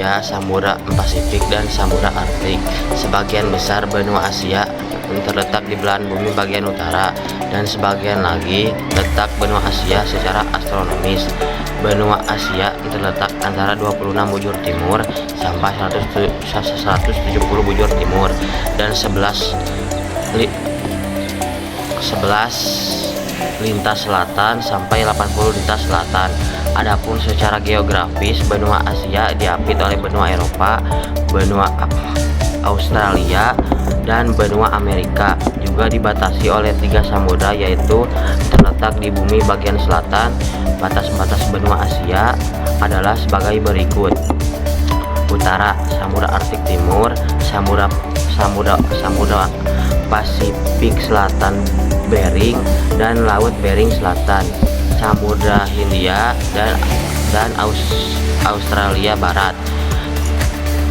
Asia, Samudra Pasifik, dan Samudra Arktik. Sebagian besar benua Asia terletak di belahan bumi bagian utara, dan sebagian lagi letak benua Asia secara astronomis. Benua Asia terletak antara 26 bujur timur sampai 170 bujur timur, dan 11 lintas selatan sampai 80 lintas selatan. Adapun secara geografis, benua Asia diapit oleh benua Eropa, benua Australia, dan benua Amerika. Juga dibatasi oleh 3 samudra, yaitu terletak di bumi bagian selatan. Batas-batas benua Asia adalah sebagai berikut: utara, Samudra Arktik timur, Samudra Pasifik selatan Bering dan Laut Bering selatan, Samudra Hindia dan Australia barat,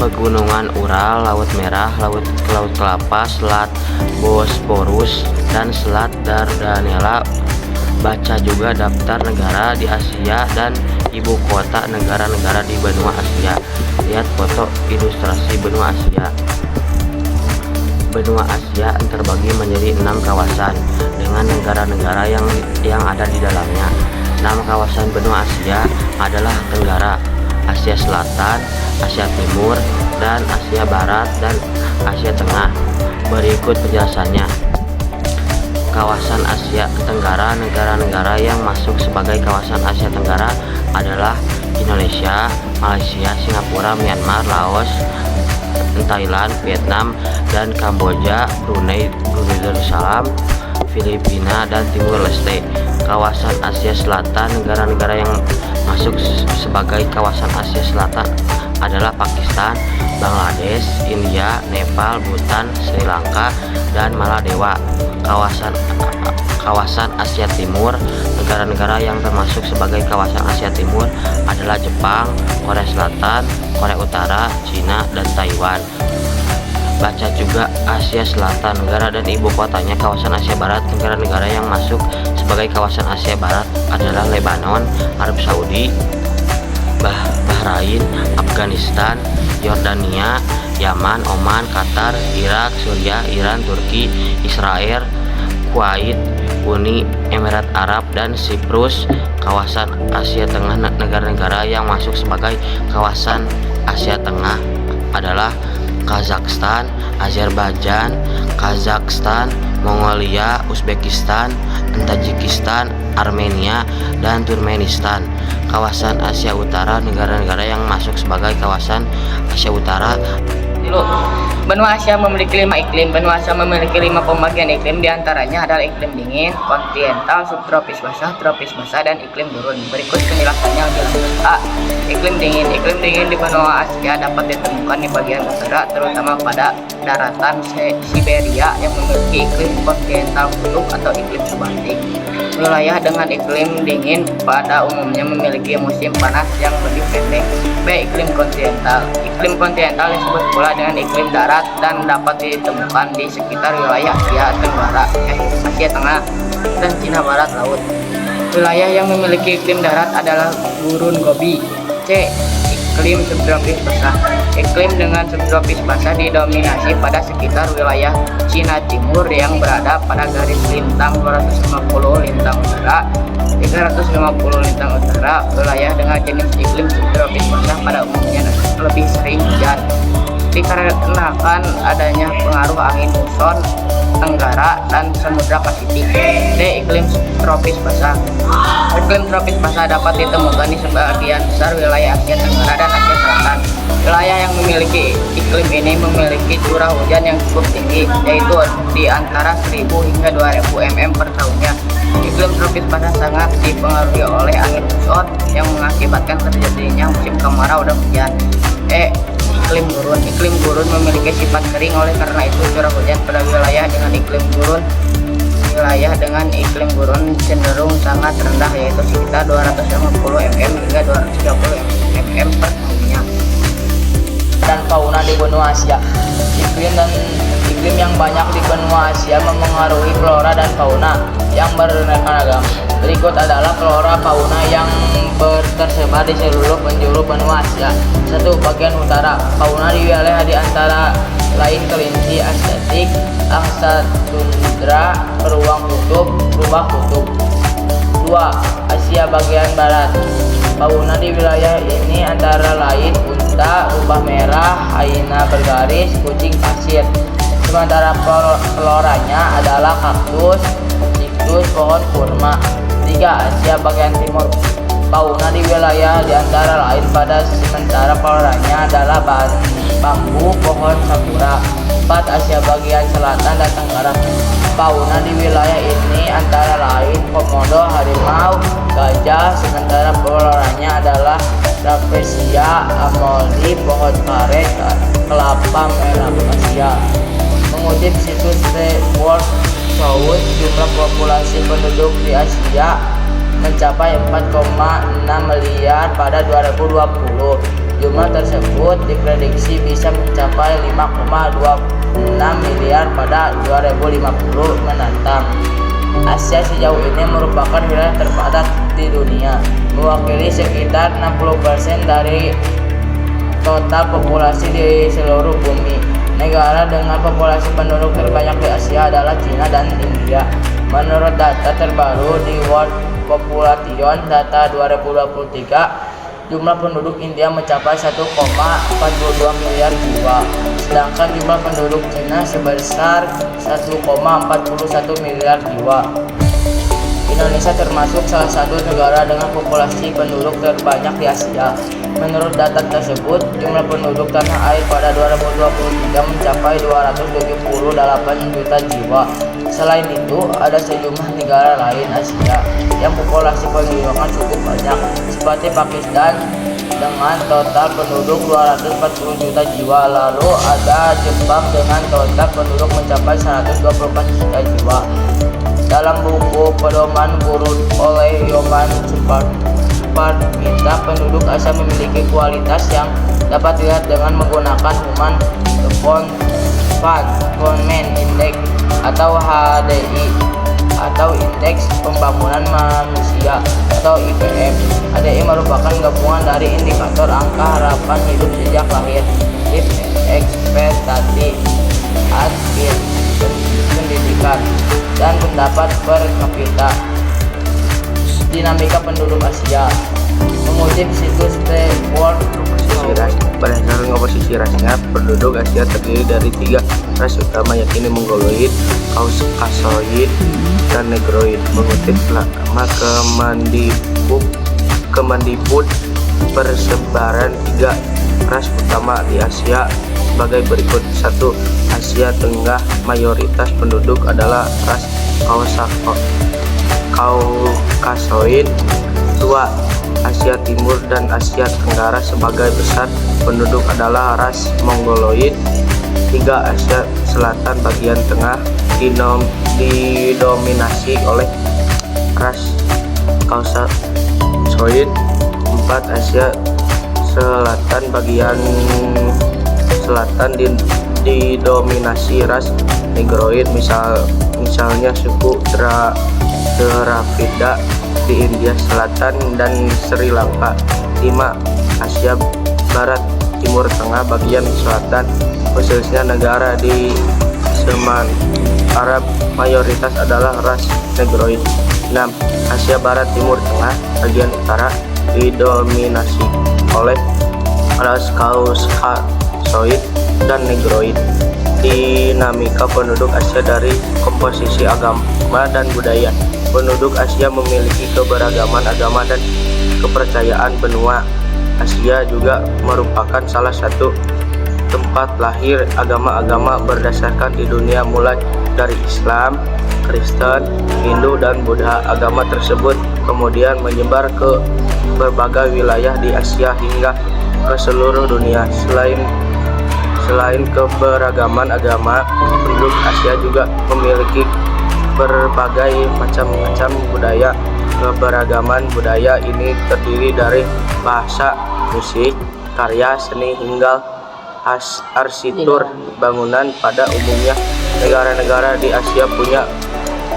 pegunungan Ural, Laut Merah, Laut Kelapa, Selat Bosporus, dan Selat Dardanella. Baca juga daftar negara di Asia dan ibu kota negara-negara di benua Asia. Lihat foto ilustrasi benua Asia. Benua Asia terbagi menjadi 6 kawasan dengan negara-negara yang ada di dalamnya. 6 kawasan benua Asia adalah Tenggara, Asia Selatan, Asia Timur, dan Asia Barat, dan Asia Tengah. Berikut penjelasannya. Kawasan Asia Tenggara, negara-negara yang masuk sebagai kawasan Asia Tenggara adalah Indonesia, Malaysia, Singapura, Myanmar, Laos, Thailand, Vietnam, dan Kamboja, Brunei Darussalam, Filipina, dan Timur Leste. Kawasan Asia Selatan, negara-negara yang masuk sebagai kawasan Asia Selatan adalah Pakistan, Bangladesh, India, Nepal, Bhutan, Sri Lanka, dan Maladewa. Kawasan Asia Timur, negara-negara yang termasuk sebagai kawasan Asia Timur adalah Jepang, Korea Selatan, Korea Utara, Cina, dan Taiwan. Baca juga Asia Selatan, negara dan ibu kotanya. Kawasan Asia Barat, negara-negara yang masuk sebagai kawasan Asia Barat adalah Lebanon, Arab Saudi, Bahrain, Afghanistan, Yordania, Yaman, Oman, Qatar, Irak, Suriah, Iran, Turki, Israel, Kuwait, Uni Emirat Arab, dan Siprus. Kawasan Asia Tengah, negara-negara yang masuk sebagai kawasan Asia Tengah adalah Kazakhstan, Azerbaijan, Kazakhstan, Mongolia, Uzbekistan, Tajikistan, Armenia, dan Turkmenistan. Kawasan Asia Utara, negara-negara yang masuk sebagai kawasan Asia Utara. Benua Asia memiliki 5 iklim. Benua Asia memiliki 5 pembagian iklim, diantaranya adalah iklim dingin, kontinental, subtropis basah, tropis basah, dan iklim gurun. Berikut penjelasannya lebih lanjut. A. Iklim dingin. Iklim dingin di benua Asia dapat ditemukan di bagian utara, terutama pada daratan Siberia yang memiliki iklim kontinental kutub atau iklim subarktik. Wilayah dengan iklim dingin pada umumnya memiliki musim panas yang lebih pendek. B. Iklim kontinental. Iklim kontinental disebut pula dengan iklim darat dan dapat ditemukan di sekitar wilayah Asia Tenggara, Asia Tengah, dan Cina Barat Laut. Wilayah yang memiliki iklim darat adalah Gurun Gobi. C. Iklim subtropis basah. Iklim dengan subtropis basah didominasi pada sekitar wilayah Cina Timur yang berada pada garis lintang 250 lintang utara, 350 lintang utara. Wilayah dengan jenis iklim subtropis basah pada umumnya lebih sering hujan dikarenakan adanya pengaruh angin muson Tenggara dan Samudra Pasifik. D. Iklim tropis basah. Iklim tropis basah dapat ditemukan di sebagian besar wilayah Asia Tenggara dan Asia Selatan. Wilayah yang memiliki iklim ini memiliki curah hujan yang cukup tinggi, yaitu di antara 1000 hingga 2000 mm per tahunnya. Iklim tropis basah sangat dipengaruhi oleh angin muson yang mengakibatkan terjadinya musim kemarau dan hujan. E. Iklim gurun. Iklim gurun memiliki sifat kering, oleh karena itu curah hujan pada wilayah dengan iklim gurun cenderung sangat rendah, yaitu sekitar 250 mm hingga 230 mm per tahunnya. Dan fauna di benua Asia. Iklim iklim yang banyak di benua Asia memengaruhi flora dan fauna yang beraneka ragam. Berikut adalah flora fauna yang tersebar di seluruh penjuru benua Asia. 1. Bagian utara. Fauna di wilayah di antara lain kelinci asiatik, angsa tundra, beruang kutub, rubah kutub. 2. Asia bagian barat. Fauna di wilayah ini antara lain unta, rubah merah, hyena bergaris, kucing pasir. Sementara floranya adalah kaktus, siklus, pohon kurma. 3. Asia bagian timur. Fauna di wilayah di antara lain pada sementara floranya adalah bambu, pohon sakura. 4. Asia bagian selatan dan tenggara. Fauna di wilayah ini antara lain komodo, harimau, gajah. Sementara floranya adalah rafflesia, amoli, pohon karet, kelapa merah Asia. Mengutip situs The World South, jumlah populasi penduduk di Asia mencapai 4,6 miliar pada 2020. Jumlah tersebut diprediksi bisa mencapai 5,26 miliar pada 2050 mendatang. Asia sejauh ini merupakan wilayah terpadat di dunia, mewakili sekitar 60% dari total populasi di seluruh bumi. Negara dengan populasi penduduk terbanyak di Asia adalah Cina dan India. Menurut data terbaru di World Population Data 2023, jumlah penduduk India mencapai 1,42 miliar jiwa, sedangkan jumlah penduduk Cina sebesar 1,41 miliar jiwa. Indonesia termasuk salah satu negara dengan populasi penduduk terbanyak di Asia. Menurut data tersebut, jumlah penduduk tanah air pada 2023 mencapai 278 juta jiwa. Selain itu, ada sejumlah negara lain Asia yang populasi penduduknya cukup banyak, seperti Pakistan dengan total penduduk 240 juta jiwa. Lalu ada Jepang dengan total penduduk mencapai 124 juta jiwa. Dalam buku pedoman guru oleh Yoman Suparmita, penduduk Asia memiliki kualitas yang dapat dilihat dengan menggunakan Human Development Index atau HDI atau Indeks Pembangunan Manusia atau IPM. HDI merupakan gabungan dari indikator angka harapan hidup sejak lahir, life expectancy, akhir pendidikan, dan pendapat per kapita. Dinamika penduduk Asia. Mengutip situs The World Berdasarkan komposisi rasnya, penduduk Asia terdiri dari 3 ras utama, yakni Mongoloid, Kaukasoid, dan Negroid. Mengutip lama Kemendikbud, persebaran 3 ras utama di Asia sebagai berikut. 1. Asia Tengah, mayoritas penduduk adalah ras Kaukasoid. 2. Asia Timur dan Asia Tenggara, sebagai besar penduduk adalah ras Mongoloid. 3. Asia Selatan bagian tengah didominasi oleh ras Kaukasoid. 4. Asia Selatan bagian selatan didominasi ras Negroid, misalnya suku Dravida di India Selatan dan Sri Lanka. 5. Asia Barat Timur Tengah bagian selatan, khususnya negara di Semen Arab, mayoritas adalah ras Negroid. 6. Asia Barat Timur Tengah bagian utara didominasi oleh ras Kaukasoid dan Negroid. Dinamika penduduk Asia dari komposisi agama dan budaya. Penduduk Asia memiliki keberagaman agama dan kepercayaan. Benua Asia juga merupakan salah satu tempat lahir agama-agama berdasarkan di dunia, mulai dari Islam, Kristen, Hindu, dan Buddha. Agama tersebut kemudian menyebar ke berbagai wilayah di Asia hingga ke seluruh dunia. Selain keberagaman agama, penduduk Asia juga memiliki berbagai macam budaya. Keberagaman budaya ini terdiri dari bahasa, musik, karya seni hingga arsitektur bangunan pada umumnya. negara-negara di Asia punya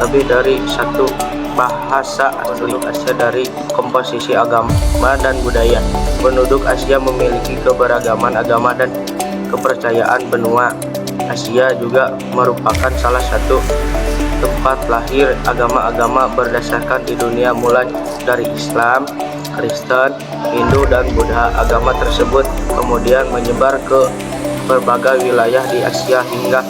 lebih dari satu bahasa. Penduduk Asia dari komposisi agama dan budaya. Penduduk Asia memiliki keberagaman agama dan kepercayaan. Benua Asia juga merupakan salah satu tempat lahir agama-agama berdasarkan di dunia, mulai dari Islam, Kristen, Hindu, dan Buddha. Agama tersebut kemudian menyebar ke berbagai wilayah di Asia hingga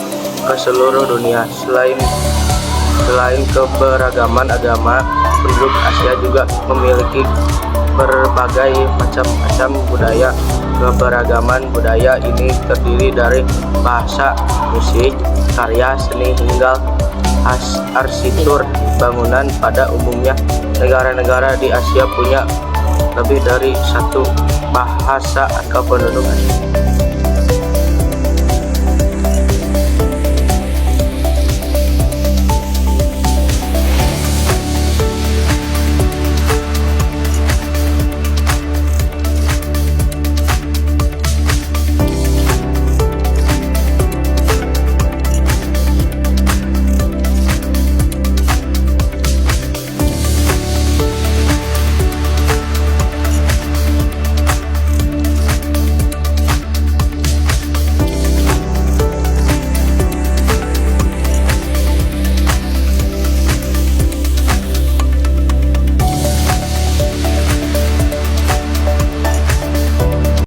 ke seluruh dunia. Selain keberagaman agama, penduduk Asia juga memiliki berbagai macam budaya. Keberagaman budaya ini terdiri dari bahasa, musik, karya seni, hingga arsitektur bangunan. Pada umumnya, negara-negara di Asia punya lebih dari satu bahasa atau penduduk Asia.